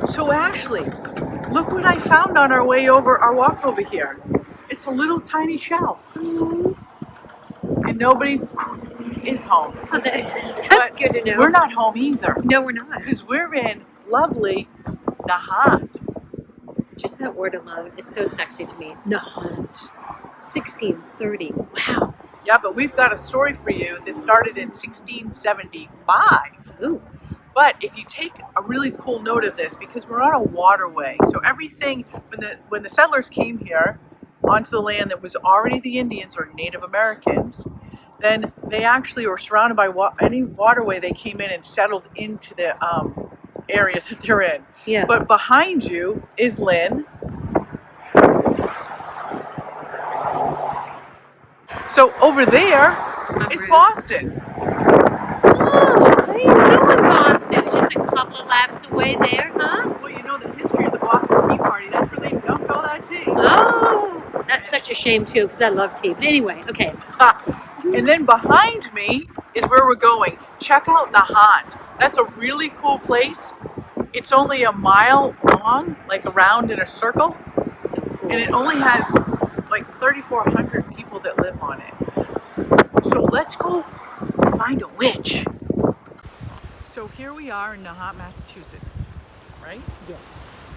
So Ashley, look what I found on our way over, our walk over here. It's a little tiny shell. And nobody is home. Oh, that's But good to know. we're not home either. No, we're not. Because we're in lovely Nahant. Just that word alone is so sexy to me. Nahant. 1630. Wow. Yeah, but we've got a story for you that started in 1675. Ooh. But if you take a really cool note of this, because we're on a waterway, so everything, when the settlers came here onto the land that was already the Indians or Native Americans, then they actually were surrounded by any waterway they came in and settled into the areas that they're in. Yeah. But behind you is Lynn. So over there is Boston. How you doing, Boston? Just a couple of laps away there, huh? Well, you know the history of the Boston Tea Party. That's where they dumped all that tea. Oh, that's such a shame too, because I love tea. But anyway, okay. And then behind me is where we're going. Check out Nahant. That's a really cool place. It's only a mile long, like around in a circle. So cool. And it only has like 3,400 people that live on it. So let's go find a witch. So here we are in Nahant, Massachusetts, right? Yes.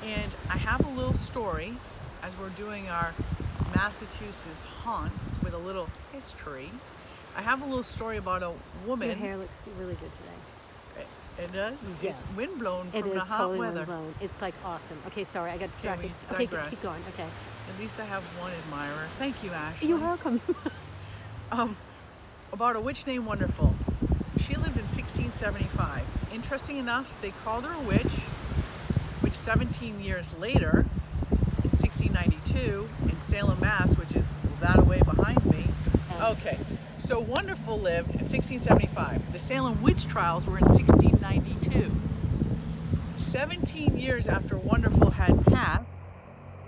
And I have a little story as we're doing our Massachusetts haunts with a little history. I have a little story about a woman. Your hair looks really good today. It does? Yes. It's windblown It from the is hot totally weather. windblown. It's like awesome. Okay, sorry, I got distracted. we Okay, digress? keep going. Okay. At least I have one admirer. Thank you, Ashley. You're welcome. About a witch named Wonderful. She lived in 1675. Interesting enough, they called her a witch, which 17 years later, in 1692, in Salem, Mass, which is that away behind me. Okay, so Wonderful lived in 1675. The Salem witch trials were in 1692. 17 years after Wonderful had passed,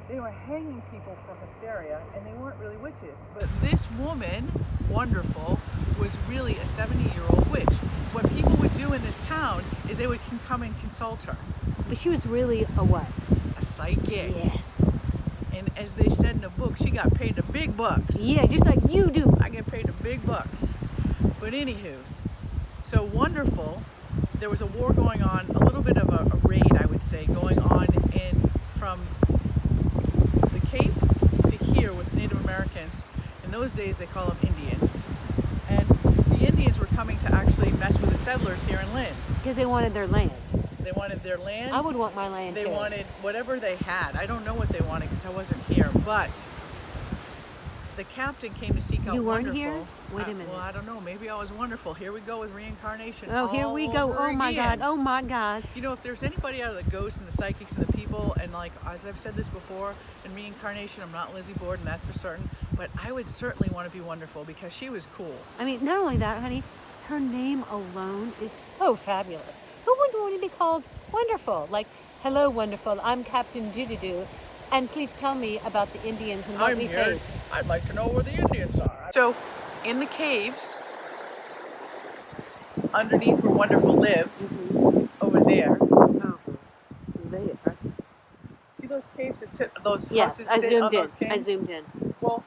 they were hanging people for hysteria, and they weren't really witches. But this woman, Wonderful, was really a 70-year-old witch. What people would do in this town is they would come and consult her. But she was really a what? A psychic. Yes. And as they said in the book, she got paid the big bucks. Yeah, just like you do. I get paid the big bucks. But anywho's, so Wonderful, there was a war going on, a little bit of a raid, I would say, going on from the Cape to here with Native Americans. In those days, they call them Indians. And the Indians were coming to actually mess with the settlers here in Lynn. Because they wanted their land. They wanted their land. I would want my land They too. wanted whatever they had. I don't know what they wanted because I wasn't here, but the captain came to seek out You weren't Wonderful. here? Wait a minute. Well, I don't know. Maybe I was Wonderful. Here we go with reincarnation. Oh, here we go. all over Oh my again. God. Oh my God. You know, if there's anybody out of the ghosts and the psychics and the people, and like, as I've said this before, in reincarnation, I'm not Lizzie Borden, that's for certain, but I would certainly want to be Wonderful because she was cool. I mean, not only that, honey, her name alone is so fabulous. Who wouldn't want to be called Wonderful? Like, hello, Wonderful. I'm Captain Doo-Doo-Doo. And please tell me about the Indians and what I'm we here. face. I'd like to know where the Indians are. So, in the caves, underneath where Wonderful lived, over there. Oh, there. See those caves that sit, those Yes, houses I sit zoomed on in. those caves? I zoomed in. Well,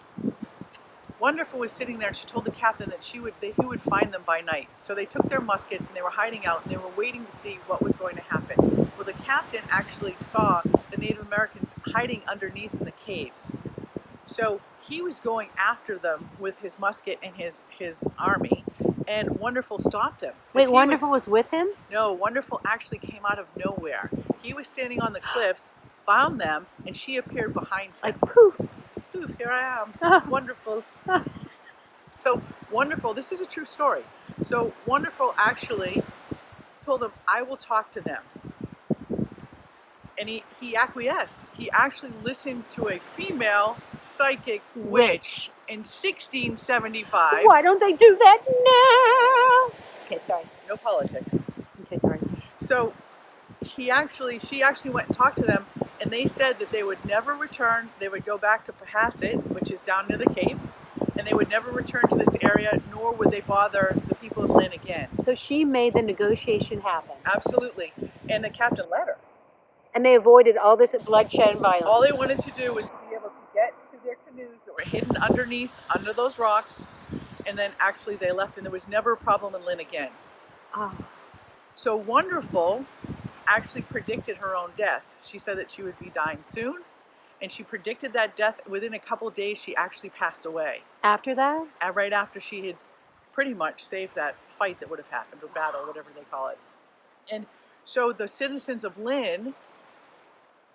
Wonderful was sitting there and she told the captain that he would find them by night. So they took their muskets and they were hiding out and they were waiting to see what was going to happen. Well, the captain actually saw the Native Americans hiding underneath in the caves. So he was going after them with his musket and his army, and Wonderful stopped him. Wait, Wonderful was with him? No, Wonderful actually came out of nowhere. He was standing on the cliffs, found them, and she appeared behind him. Like, poof. Poof, here I am. Wonderful. So Wonderful, this is a true story. So Wonderful actually told him, I will talk to them. And he acquiesced. He actually listened to a female psychic witch in 1675. Why don't they do that now? Okay, sorry. No politics. Okay, sorry. So she actually went and talked to them, and they said that they would never return. They would go back to Pahasset, which is down near the Cape, and they would never return to this area, nor would they bother the people of Lynn again. So she made the negotiation happen. Absolutely. And the captain let her. And they avoided all this bloodshed and violence. All they wanted to do was to be able to get to their canoes that were hidden under those rocks, and then actually they left, and there was never a problem in Lynn again. Oh. So Wonderful actually predicted her own death. She said that she would be dying soon, and she predicted that death. Within a couple of days, she actually passed away. After that? Right after she had pretty much saved that fight that would have happened, or battle, whatever they call it. And so the citizens of Lynn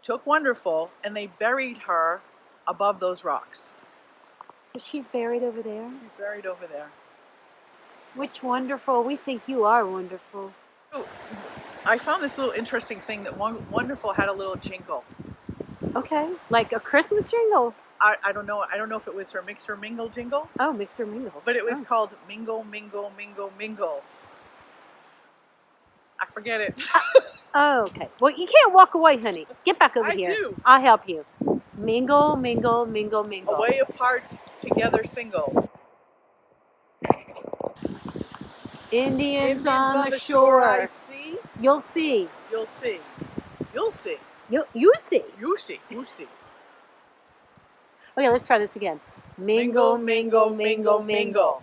took Wonderful and they buried her above those rocks. She's buried over there? She's buried over there. Which Wonderful? We think you are wonderful. So, I found this little interesting thing that Wonderful had a little jingle. Okay, like a Christmas jingle? I don't know. I don't know if it was her Mix or Mingle jingle. Oh, Mix or Mingle. But it was called Mingle, Mingle, Mingle, Mingle. I forget it. Oh, okay. Well, you can't walk away, honey. Get back over here. I do. I'll help you. Mingle, mingle, mingle, mingle. Away apart, together single. Indians on the shore. I see. You'll see. You'll see. You'll see. You see. You see. You see. Okay, let's try this again. Mingle, mingle, mingle, mingle.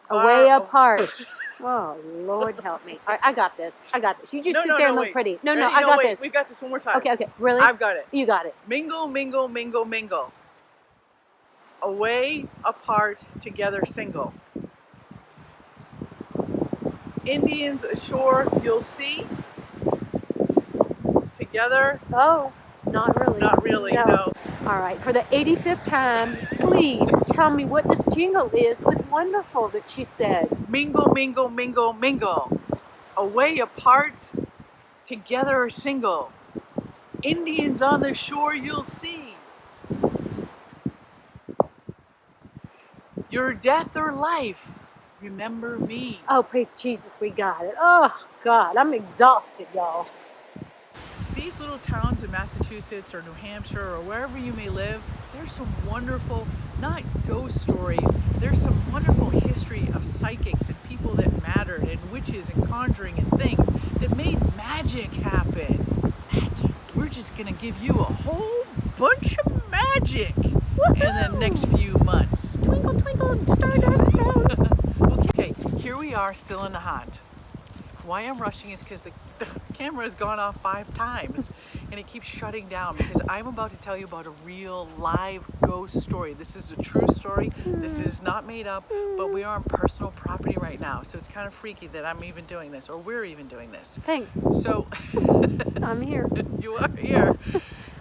Away apart. Oh, Lord help me. All right, I got this. I got this. You just sit there and look wait. pretty. No, Ready? I got this. We got this one more time. Okay. Really? I've got it. You got it. Mingle, mingle, mingle, mingle. Away apart, together single. Indians ashore, you'll see. Together. Oh, not really. Not really, no. All right, for the 85th time, please tell me what this jingle is with Wonderful that she said. Mingle, mingle, mingle, mingle. Away apart, together or single. Indians on the shore, you'll see. Your death or life, remember me. Oh, praise Jesus, we got it. Oh, God, I'm exhausted, y'all. These little towns in Massachusetts or New Hampshire or wherever you may live, there's some wonderful, not ghost stories, there's some wonderful history of psychics and people that mattered and witches and conjuring and things that made magic happen. Magic. We're just going to give you a whole bunch of magic in the next few months. Twinkle, twinkle, stardust bells. Okay, here we are still in Nahant. Why I'm rushing is because the camera has gone off 5 times and it keeps shutting down because I'm about to tell you about a real live ghost story. This is a true story. This is not made up, but we are on personal property right now. So it's kind of freaky that I'm even doing this, or we're even doing this. Thanks. So I'm here. You are here.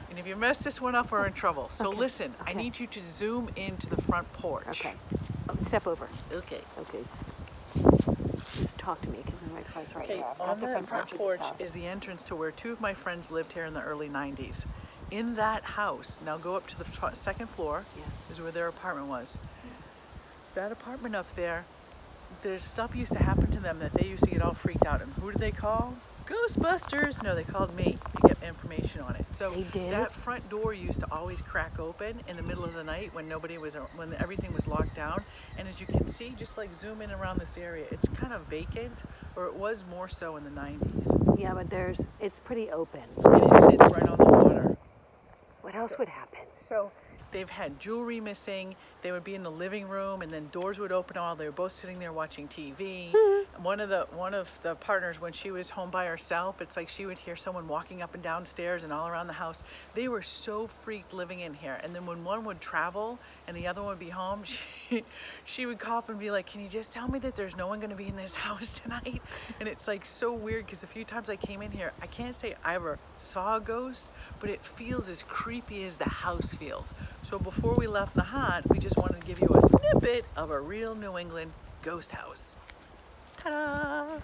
And if you mess this one up, we're in trouble. So Okay. listen, I need you to zoom into the front porch. Okay. Oh, step over. Okay. Okay. Just talk to me because my car's right Okay, there. I've on got the front of this porch house. is the entrance to where 2 of my friends lived here in the early 90s. In that house, now go up to the second floor, Yeah. is where their apartment was. That apartment up there, there's stuff used to happen to them that they used to get all freaked out. And who did they call? Ghostbusters! No, they called me to get information on it. So They did? that front door used to always crack open in the middle of the night when when everything was locked down. And as you can see, just like zoom in around this area, it's kind of vacant, or it was more so in the 90s. Yeah, but it's pretty open. And it sits right on the water. What else would happen? So they've had jewelry missing. They would be in the living room, and then doors would open while they were both sitting there watching TV. And one of the partners, when she was home by herself, it's like she would hear someone walking up and downstairs and all around the house. They were so freaked living in here. And then when one would travel and the other one would be home, she would call up and be like, "Can you just tell me that there's no one going to be in this house tonight?" And it's like so weird because a few times I came in here, I can't say I ever saw a ghost, but it feels as creepy as the house feels. So before we left the haunt, we just wanted to give you a snippet of a real New England ghost house. Ta-da!